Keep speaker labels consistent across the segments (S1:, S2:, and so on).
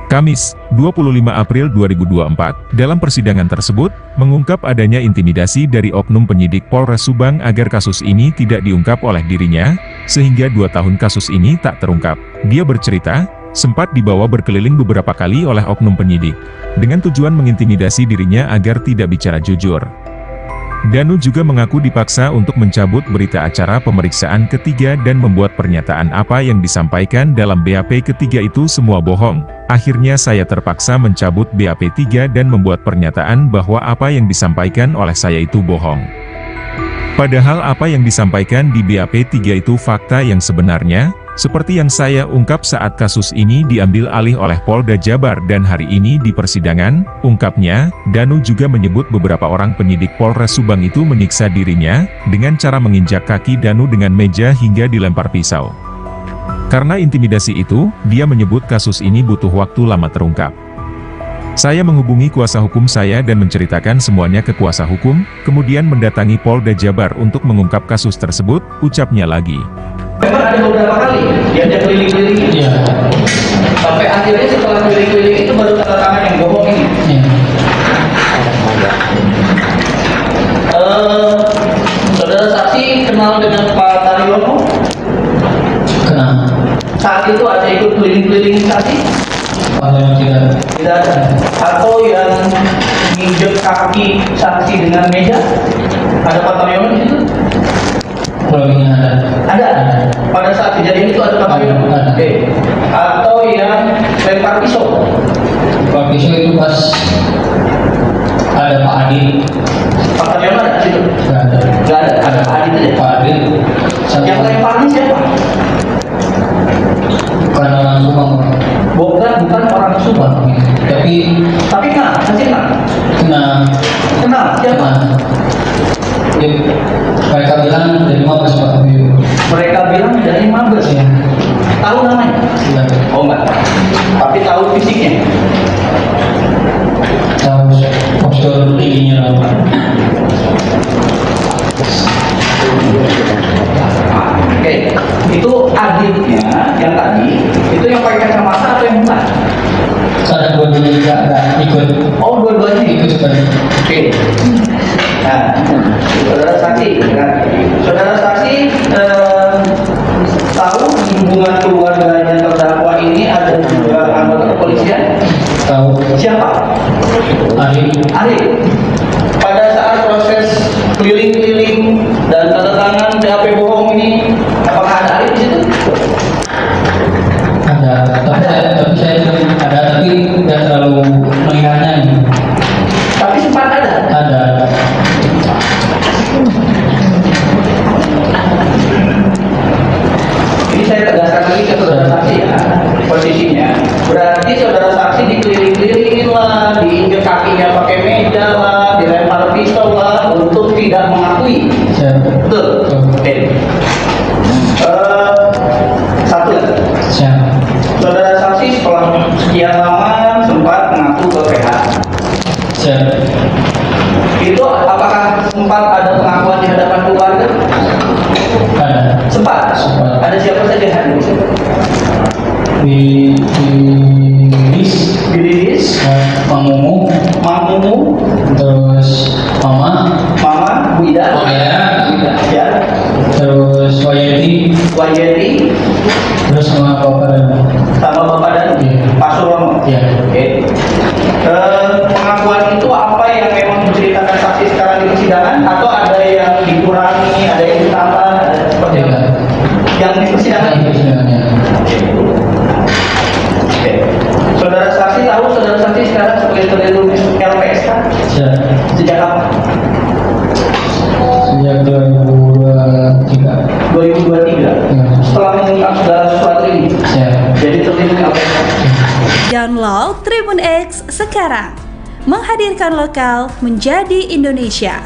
S1: Kamis, 25 April 2024, dalam persidangan tersebut, mengungkap adanya intimidasi dari oknum penyidik Polres Subang agar kasus ini tidak diungkap oleh dirinya, sehingga 2 tahun kasus ini tak terungkap. Dia bercerita, sempat dibawa berkeliling beberapa kali oleh oknum penyidik, dengan tujuan mengintimidasi dirinya agar tidak bicara jujur. Danu juga mengaku dipaksa untuk mencabut berita acara pemeriksaan ketiga dan membuat pernyataan apa yang disampaikan dalam BAP ketiga itu semua bohong. Akhirnya saya terpaksa mencabut BAP 3 dan membuat pernyataan bahwa apa yang disampaikan oleh saya itu bohong. Padahal apa yang disampaikan di BAP 3 itu fakta yang sebenarnya, seperti yang saya ungkap saat kasus ini diambil alih oleh Polda Jabar dan hari ini di persidangan, ungkapnya, Danu juga menyebut beberapa orang penyidik Polres Subang itu menyiksa dirinya, dengan cara menginjak kaki Danu dengan meja hingga dilempar pisau. Karena intimidasi itu, dia menyebut kasus ini butuh waktu lama terungkap. Saya menghubungi kuasa hukum saya dan menceritakan semuanya ke kuasa hukum, kemudian mendatangi Polda Jabar untuk mengungkap kasus tersebut, ucapnya lagi.
S2: Memang ada beberapa kali diajak keliling-keliling, ya. Sampai akhirnya setelah keliling-keliling itu baru tanda tangan yang bohong ini. Ya. Saudara saksi kenal dengan Pak Taryono?
S3: Kenal.
S2: Saat itu ada ikut keliling-keliling saksi?
S3: Tidak.
S2: Tidak ada. Atau yang nginjek kaki saksi dengan meja? Ada Pak Taryono di situ?
S3: Kurangnya ada.
S2: Ada. Pada saat kejadian itu ada Pak Taryono?
S3: Ada.
S2: Oke. Atau yang lempar pisau?
S3: Pak pisau itu pas ada Pak Adi.
S2: Pak Taryono ada di situ?
S3: Nggak ada.
S2: Nggak ada. Ada Pak Adi saja.
S3: Pak Adi.
S2: Yang lemparnya siapa?
S3: Bukan orang Subang.
S2: Bukan orang Subang.
S3: Tapi
S2: kenal, masih kenal. Kenal siapa?
S3: Ya, mereka bilang dari Mabes Pak.
S2: Mereka bilang dari Mabes ya. Tahu namanya?
S3: Tidak.
S2: Oh enggak. Tapi tahu fisiknya.
S3: Tahu postur tingginya apa?
S2: Oke, itu adiknya yang tadi, itu yang pakai kacamata atau yang bukan?
S3: Ada dua-duanya juga ada ikut.
S2: Oh, dua-duanya
S3: Ikut sebenarnya.
S2: Oke. Nah, saudara saksi, kan? Saudara saksi tahu di hubungan keluarganya terdakwa ini ada juga anggota kepolisian?
S3: Tahu.
S2: Siapa?
S3: Ari.
S2: Pada saat proses keliling-keliling dan tanda tangan BAP bohong ini, apakah ada Ari di situ?
S3: Ada. Tapi saya ada, tapi tidak terlalu melihatnya ini.
S2: Tapi sempat ada.
S3: Ada.
S2: Ini saya tegaskan lagi ke saudara saksi ya, posisinya. Berarti saudara saksi dikeliling-kelilingin lah, diinjek kakinya pakai meja lah, dilempar pisau lah, untuk tidak mengakui. Betul? Oke. Satu lagi. Saudara saksi setelah sekian lama sempat mengaku ke PH. Itu apakah sempat ada pengakuan di hadapan keluarga?
S3: Ada.
S2: Sempat. Ada siapa saja hadir di situ? Di Lilis,
S3: Mang Mumu, terus Mama,
S2: Bu Ida, ya,
S3: terus Wayeti,
S2: terus
S3: sama
S2: Bapak dan Pak Surono.
S3: Ya.
S2: Oke. Pengakuan itu apa yang memang diceritakan saksi sekarang di persidangan, atau ada yang dikurangi, ada yang ditambah, ada seperti apa? Yang di persidangan itu. Oke. Saudara saksi tahu saudara saksi sekarang sebagai terlindung LPSK? Sejak kapan?
S3: Sejak 2023.
S2: 2023.
S3: Ya.
S2: Setelah mengungkap segala sesuatu ini, jadi terlindung LPSK.
S4: Download Tribun X sekarang. Menghadirkan lokal menjadi Indonesia.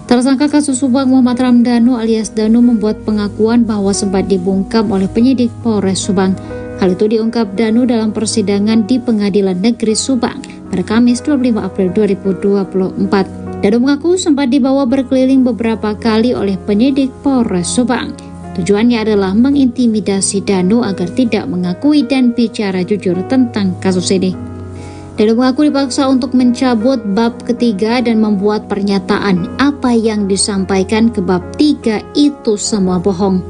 S5: Tersangka kasus Subang Muhammad Ramdhanu alias Danu membuat pengakuan bahwa sempat dibungkam oleh penyidik Polres Subang. Hal itu diungkap Danu dalam persidangan di Pengadilan Negeri Subang pada Kamis 25 April 2024. Danu mengaku sempat dibawa berkeliling beberapa kali oleh penyidik Polres Subang. Tujuannya adalah mengintimidasi Danu agar tidak mengakui dan bicara jujur tentang kasus ini. Danu mengaku dipaksa untuk mencabut bab ketiga dan membuat pernyataan apa yang disampaikan ke bab 3 itu semua bohong.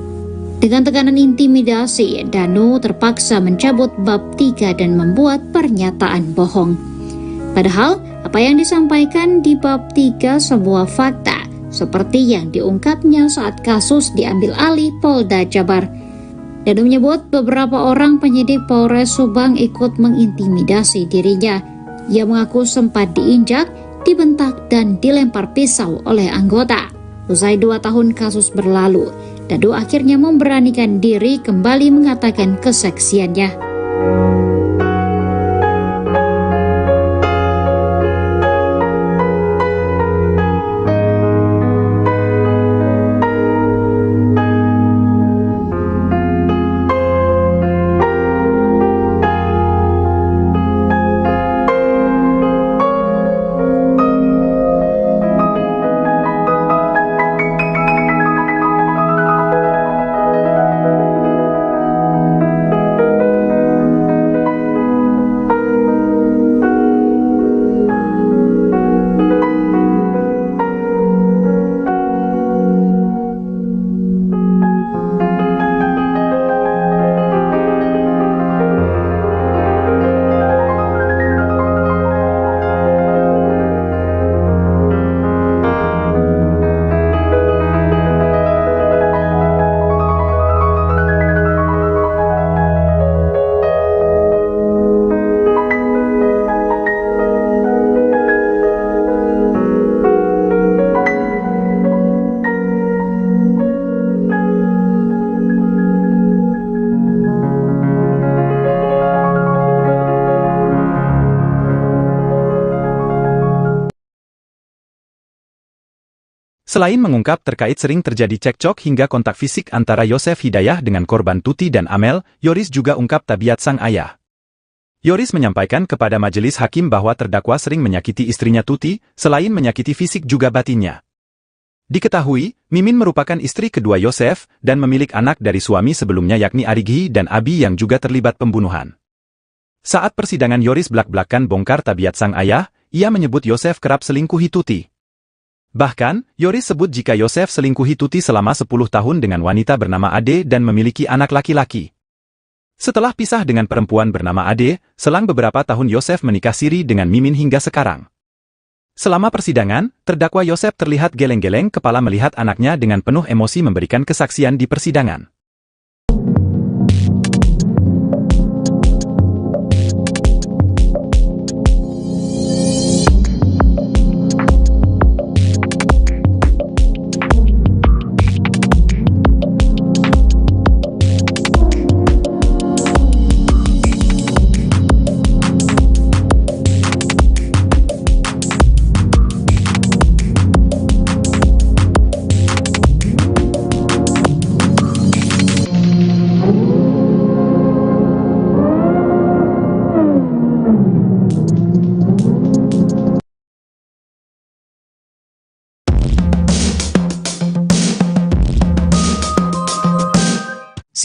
S5: Dengan tekanan intimidasi, Danu terpaksa mencabut bab 3 dan membuat pernyataan bohong. Padahal, apa yang disampaikan di bab 3 sebuah fakta, seperti yang diungkapnya saat kasus diambil alih Polda Jabar. Danu menyebut beberapa orang penyidik Polres Subang ikut mengintimidasi dirinya. Ia mengaku sempat diinjak, dibentak, dan dilempar pisau oleh anggota. Usai 2 tahun kasus berlalu, Danu akhirnya memberanikan diri kembali mengatakan kesaksiannya.
S6: Selain mengungkap terkait sering terjadi cekcok hingga kontak fisik antara Yosef Hidayah dengan korban Tuti dan Amel, Yoris juga ungkap tabiat sang ayah. Yoris menyampaikan kepada majelis hakim bahwa terdakwa sering menyakiti istrinya Tuti, selain menyakiti fisik juga batinnya. Diketahui, Mimin merupakan istri kedua Yosef dan memiliki anak dari suami sebelumnya yakni Arigi dan Abi yang juga terlibat pembunuhan. Saat persidangan Yoris belak-belakan bongkar tabiat sang ayah, ia menyebut Yosef kerap selingkuhi Tuti. Bahkan, Yoris sebut jika Yosef selingkuhi Tuti selama 10 tahun dengan wanita bernama Ade dan memiliki anak laki-laki. Setelah pisah dengan perempuan bernama Ade, selang beberapa tahun Yosef menikah siri dengan Mimin hingga sekarang. Selama persidangan, terdakwa Yosef terlihat geleng-geleng kepala melihat anaknya dengan penuh emosi memberikan kesaksian di persidangan.